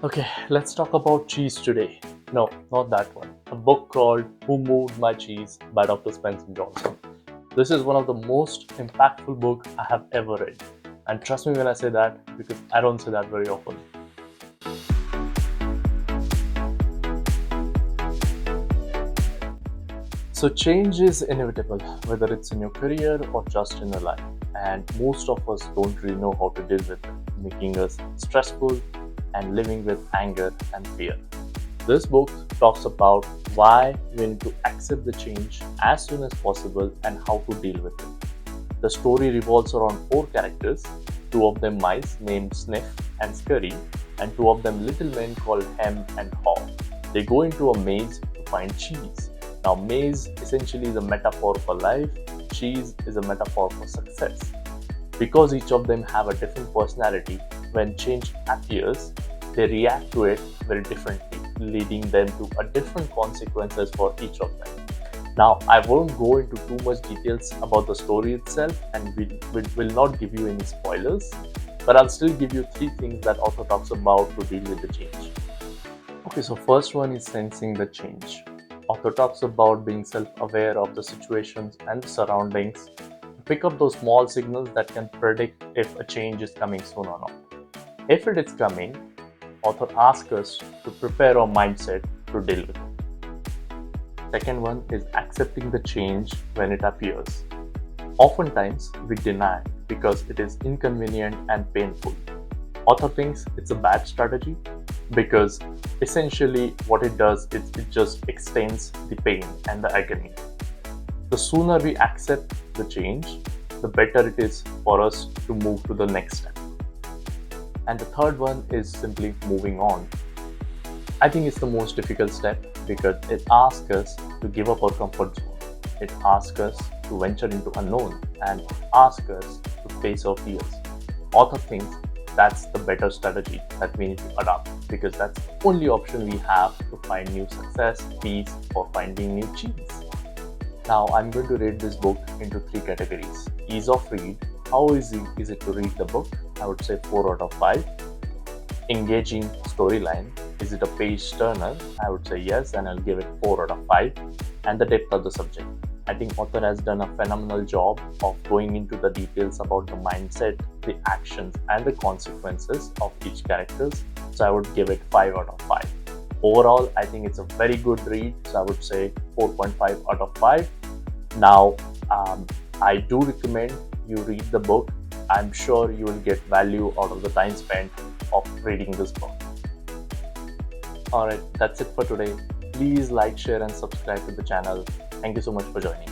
Okay, let's talk about cheese today. No, not that one. A book called Who Moved My Cheese by Dr. Spencer Johnson. This is one of the most impactful books I have ever read. And trust me when I say that, because I don't say that very often. So change is inevitable, whether it's in your career or just in your life. And most of us don't really know how to deal with it, making us stressful and living with anger and fear. This book talks about why we need to accept the change as soon as possible and how to deal with it. The story revolves around four characters, two of them mice named Sniff and Scurry, and two of them little men called Hem and Haw. They go into a maze to find cheese. Now, maze essentially is a metaphor for life, cheese is a metaphor for success. Because each of them have a different personality, when change appears, they react to it very differently, leading them to a different consequences for each of them. Now, I won't go into too much details about the story itself and will not give you any spoilers, but I'll still give you three things that author talks about to deal with the change. Okay, so first one is sensing the change. Author talks about being self-aware of the situations and the surroundings to pick up those small signals that can predict if a change is coming soon or not. If it is coming, author asks us to prepare our mindset to deal with it. Second one is accepting the change when it appears. Oftentimes, we deny because it is inconvenient and painful. Author thinks it's a bad strategy because essentially what it does is it just extends the pain and the agony. The sooner we accept the change, the better it is for us to move to the next step. And the third one is simply moving on. I think it's the most difficult step because it asks us to give up our comfort zone. It asks us to venture into unknown and asks us to face our fears. Author thinks that's the better strategy that we need to adopt because that's the only option we have to find new success, peace, or finding new cheese. Now, I'm going to rate this book into three categories. Ease of read. How easy is it to read the book? I would say 4 out of 5. Engaging storyline. Is it a page turner? I would say yes, and I'll give it 4 out of 5. And the depth of the subject. I think author has done a phenomenal job of going into the details about the mindset, the actions, and the consequences of each characters. So I would give it 5 out of 5. Overall, I think it's a very good read. So I would say 4.5 out of 5. Now, I do recommend you read the book. I'm sure you will get value out of the time spent of reading this book. Alright, that's it for today. Please like, share and subscribe to the channel. Thank you so much for joining.